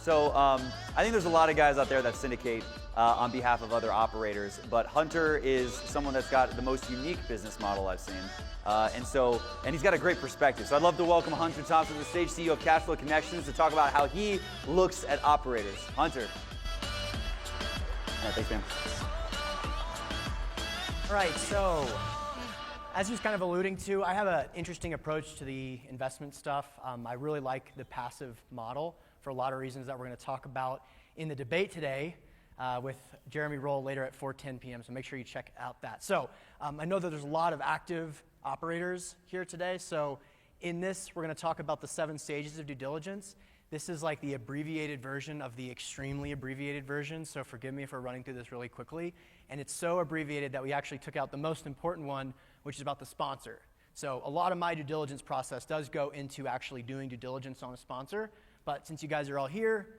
So I think there's a lot of guys out there that syndicate on behalf of other operators, but Hunter is someone that's got the most unique business model I've seen. And he's got a great perspective. So I'd love to welcome Hunter Thompson to the stage, CEO of Cashflow Connections, to talk about how he looks at operators. Hunter. All right, thanks, man. All right, so as he was kind of alluding to, I have an interesting approach to the investment stuff. I really like the passive model for a lot of reasons that we're going to talk about in the debate today with Jeremy Roll later at 4:10 p.m., so make sure you check out that. So I know that there's a lot of active operators here today, so in this, we're going to talk about the 7 stages of due diligence. This is like the abbreviated version of the extremely abbreviated version, so forgive me for running through this really quickly. And it's so abbreviated that we actually took out the most important one, which is about the sponsor. So a lot of my due diligence process does go into actually doing due diligence on a sponsor, but since you guys are all here,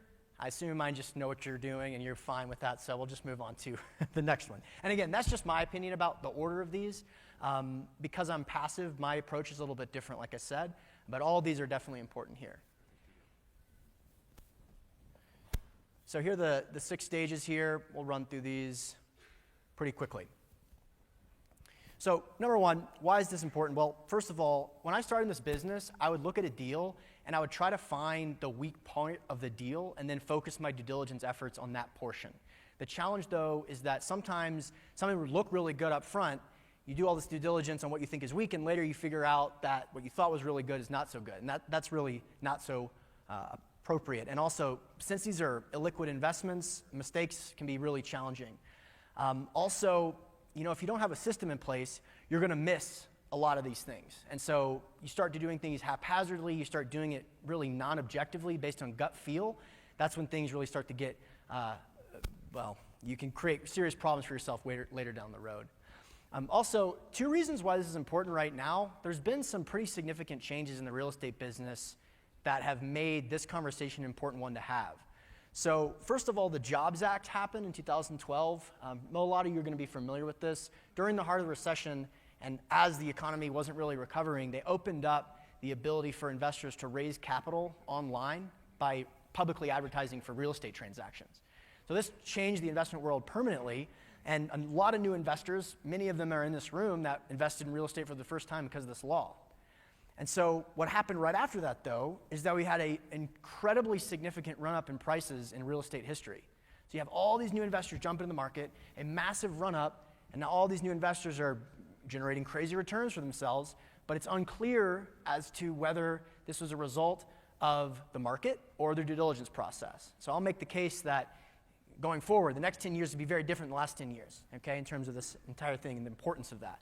I assume you might just know what you're doing and you're fine with that, so we'll just move on to the next one. And again, that's just my opinion about the order of these. Because I'm passive, my approach is a little bit different, like I said, but all of these are definitely important here. So here are the 6 stages here. We'll run through these pretty quickly. So number 1, why is this important? Well, first of all, when I started in this business, I would look at a deal and I would try to find the weak point of the deal and then focus my due diligence efforts on that portion. The challenge, though, is that sometimes something would look really good up front. You do all this due diligence on what you think is weak, and later you figure out that what you thought was really good is not so good. And that's really not so appropriate. And also, since these are illiquid investments, mistakes can be really challenging. Also, if you don't have a system in place, you're going to miss a lot of these things. And so you start doing things haphazardly, you start doing it really non-objectively based on gut feel. That's when things really start to get, you can create serious problems for yourself later down the road. Also, 2 reasons why this is important right now. There's been some pretty significant changes in the real estate business that have made this conversation an important one to have. So first of all, the Jobs Act happened in 2012. A lot of you are going to be familiar with this. During the heart of the recession, and as the economy wasn't really recovering, they opened up the ability for investors to raise capital online by publicly advertising for real estate transactions. So this changed the investment world permanently, and a lot of new investors, many of them are in this room, that invested in real estate for the first time because of this law. And so what happened right after that, though, is that we had an incredibly significant run-up in prices in real estate history. So you have all these new investors jump into the market, a massive run-up, and now all these new investors are generating crazy returns for themselves, but it's unclear as to whether this was a result of the market or their due diligence process. So I'll make the case that going forward, the next 10 years will be very different than the last 10 years, okay, in terms of this entire thing and the importance of that.